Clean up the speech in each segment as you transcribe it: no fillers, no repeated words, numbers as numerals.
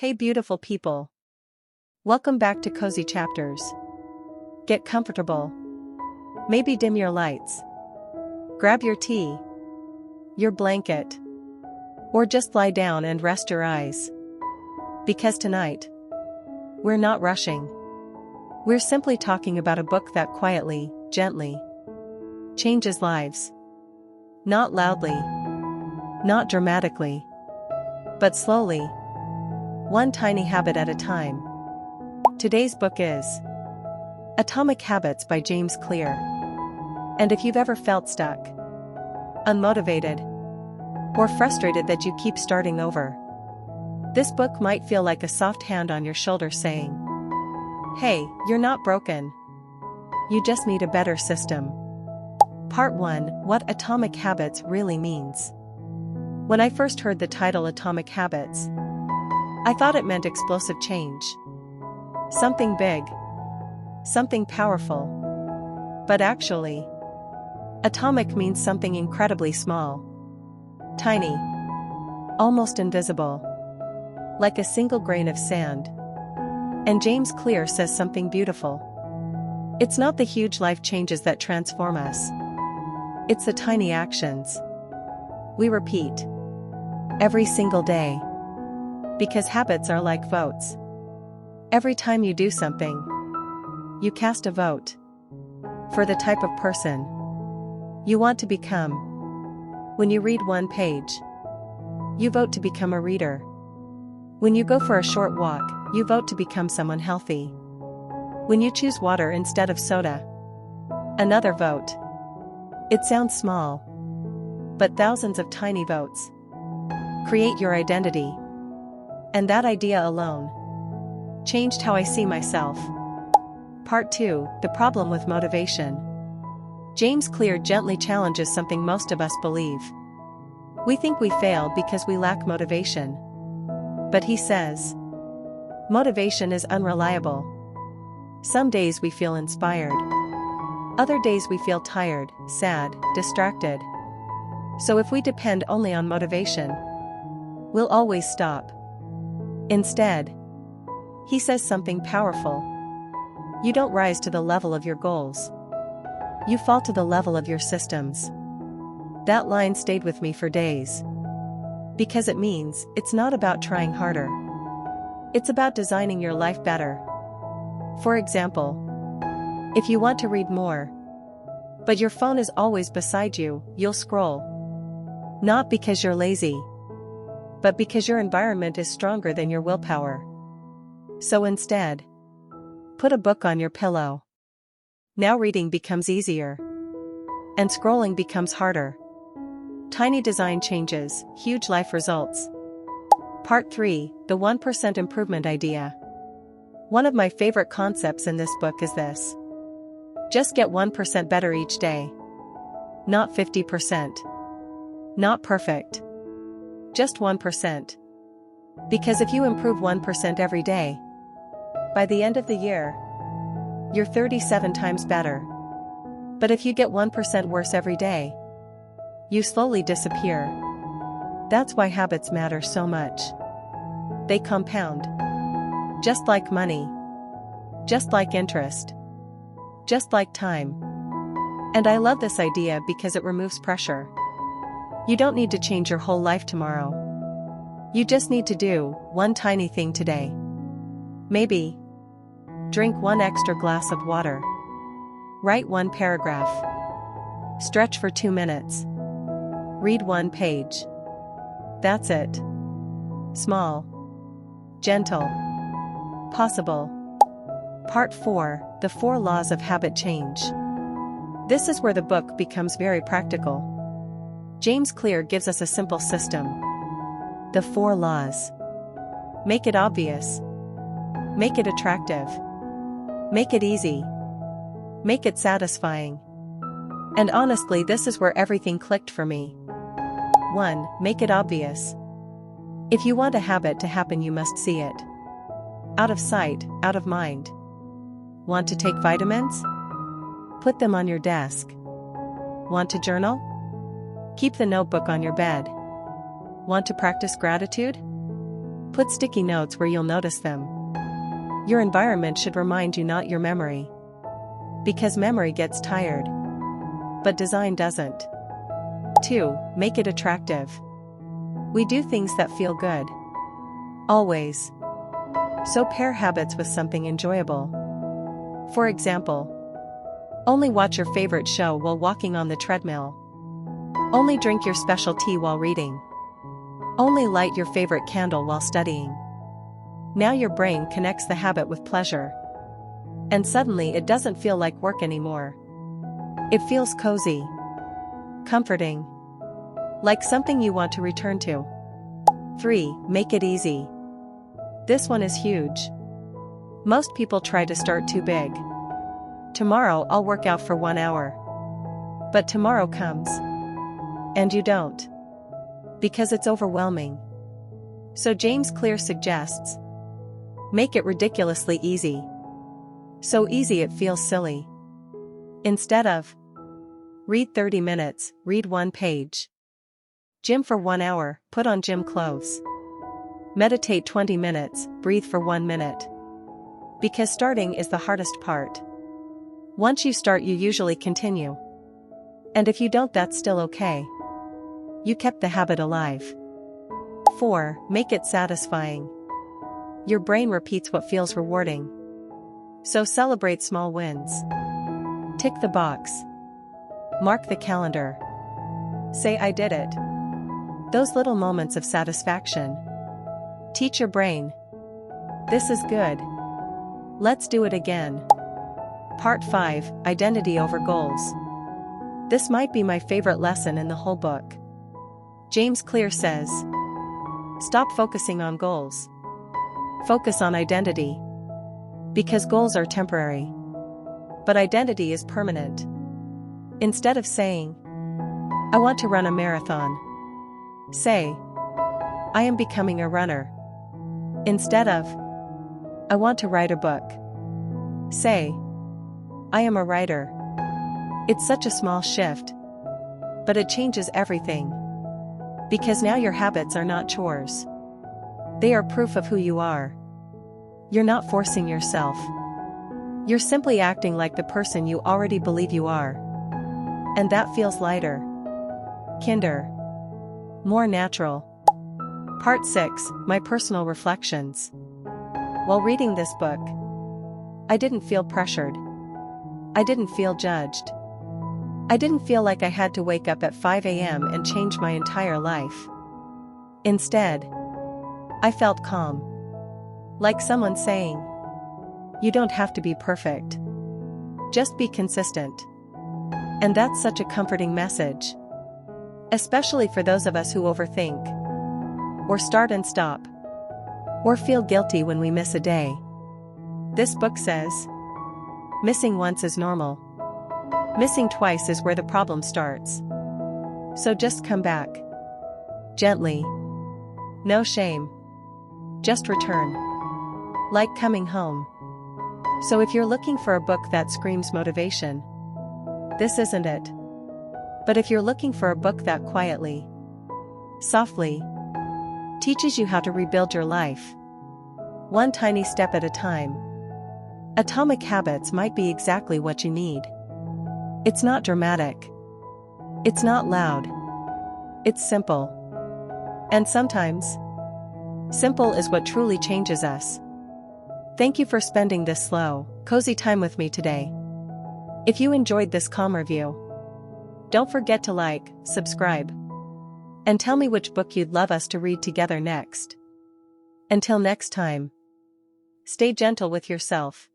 Hey beautiful people. Welcome back to Cozy Chapters. Get comfortable. Maybe dim your lights. Grab your tea, your blanket, or just lie down and rest your eyes. Because tonight, we're not rushing. We're simply talking about a book that quietly, gently, changes lives. Not loudly, not dramatically, but slowly. One tiny habit at a time. Today's book is Atomic Habits by James Clear. And if you've ever felt stuck, unmotivated, or frustrated that you keep starting over, this book might feel like a soft hand on your shoulder saying, "Hey, you're not broken. You just need a better system." Part 1: What Atomic Habits really means. When I first heard the title Atomic Habits, I thought it meant explosive change. Something big. Something powerful. But actually, atomic means something incredibly small. Tiny. Almost invisible. Like a single grain of sand. And James Clear says something beautiful. It's not the huge life changes that transform us. It's the tiny actions we repeat every single day. Because habits are like votes. Every time you do something, you cast a vote for the type of person you want to become. When you read one page, you vote to become a reader. When you go for a short walk, you vote to become someone healthy. When you choose water instead of soda, another vote. It sounds small, but thousands of tiny votes create your identity. And that idea alone changed how I see myself. Part 2: The Problem with Motivation. James Clear gently challenges something most of us believe. We think we fail because we lack motivation. But he says, motivation is unreliable. Some days we feel inspired. Other days we feel tired, sad, distracted. So if we depend only on motivation, we'll always stop. Instead, he says something powerful. You don't rise to the level of your goals. You fall to the level of your systems. That line stayed with me for days. Because it means, it's not about trying harder. It's about designing your life better. For example, if you want to read more, but your phone is always beside you, you'll scroll. Not because you're lazy, but because your environment is stronger than your willpower. So instead, put a book on your pillow. Now reading becomes easier. And scrolling becomes harder. Tiny design changes, huge life results. Part 3: The 1% Improvement Idea. One of my favorite concepts in this book is this. Just get 1% better each day. Not 50%. Not perfect. Just 1%. Because if you improve 1% every day, by the end of the year, you're 37 times better. But if you get 1% worse every day, you slowly disappear. That's why habits matter so much. They compound. Just like money. Just like interest. Just like time. And I love this idea because it removes pressure. You don't need to change your whole life tomorrow. You just need to do one tiny thing today. Maybe drink one extra glass of water. Write one paragraph. Stretch for 2 minutes. Read one page. That's it. Small. Gentle. Possible. Part 4: The 4 Laws of Habit Change. This is where the book becomes very practical. James Clear gives us a simple system. The 4 laws. Make it obvious. Make it attractive. Make it easy. Make it satisfying. And honestly, this is where everything clicked for me. 1. Make it obvious. If you want a habit to happen, you must see it. Out of sight, out of mind. Want to take vitamins? Put them on your desk. Want to journal? Keep the notebook on your bed. Want to practice gratitude? Put sticky notes where you'll notice them. Your environment should remind you, not your memory. Because memory gets tired. But design doesn't. 2. Make it attractive. We do things that feel good. Always. So pair habits with something enjoyable. For example, only watch your favorite show while walking on the treadmill. Only drink your special tea while reading. Only light your favorite candle while studying. Now your brain connects the habit with pleasure. And suddenly it doesn't feel like work anymore. It feels cozy, comforting, like something you want to return to. 3. Make it easy. This one is huge. Most people try to start too big. Tomorrow I'll work out for 1 hour. But tomorrow comes. And you don't. Because it's overwhelming. So James Clear suggests, make it ridiculously easy. So easy it feels silly. Instead of, read 30 minutes, read 1 page. Gym for 1 hour, put on gym clothes. Meditate 20 minutes, breathe for 1 minute. Because starting is the hardest part. Once you start, you usually continue. And if you don't, that's still okay. You kept the habit alive. 4. Make it satisfying. Your brain repeats what feels rewarding. So celebrate small wins. Tick the box. Mark the calendar. Say, I did it. Those little moments of satisfaction. Teach your brain. This is good. Let's do it again. Part 5. Identity over goals. This might be my favorite lesson in the whole book. James Clear says, stop focusing on goals. Focus on identity. Because goals are temporary. But identity is permanent. Instead of saying, I want to run a marathon, say, I am becoming a runner. Instead of, I want to write a book, say, I am a writer. It's such a small shift. But it changes everything. Because now your habits are not chores. They are proof of who you are. You're not forcing yourself. You're simply acting like the person you already believe you are. And that feels lighter, kinder, more natural. Part 6. My personal reflections. While reading this book, I didn't feel pressured. I didn't feel judged. I didn't feel like I had to wake up at 5 a.m. and change my entire life. Instead, I felt calm. Like someone saying, you don't have to be perfect. Just be consistent. And that's such a comforting message. Especially for those of us who overthink. Or start and stop. Or feel guilty when we miss a day. This book says, missing once is normal. Missing twice is where the problem starts. So just come back. Gently. No shame. Just return. Like coming home. So if you're looking for a book that screams motivation, this isn't it. But if you're looking for a book that quietly, softly, teaches you how to rebuild your life, one tiny step at a time, Atomic Habits might be exactly what you need. It's not dramatic. It's not loud. It's simple. And sometimes, simple is what truly changes us. Thank you for spending this slow, cozy time with me today. If you enjoyed this calm review, don't forget to like, subscribe, and tell me which book you'd love us to read together next. Until next time, stay gentle with yourself.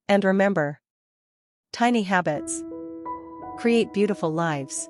And remember, tiny habits create beautiful lives.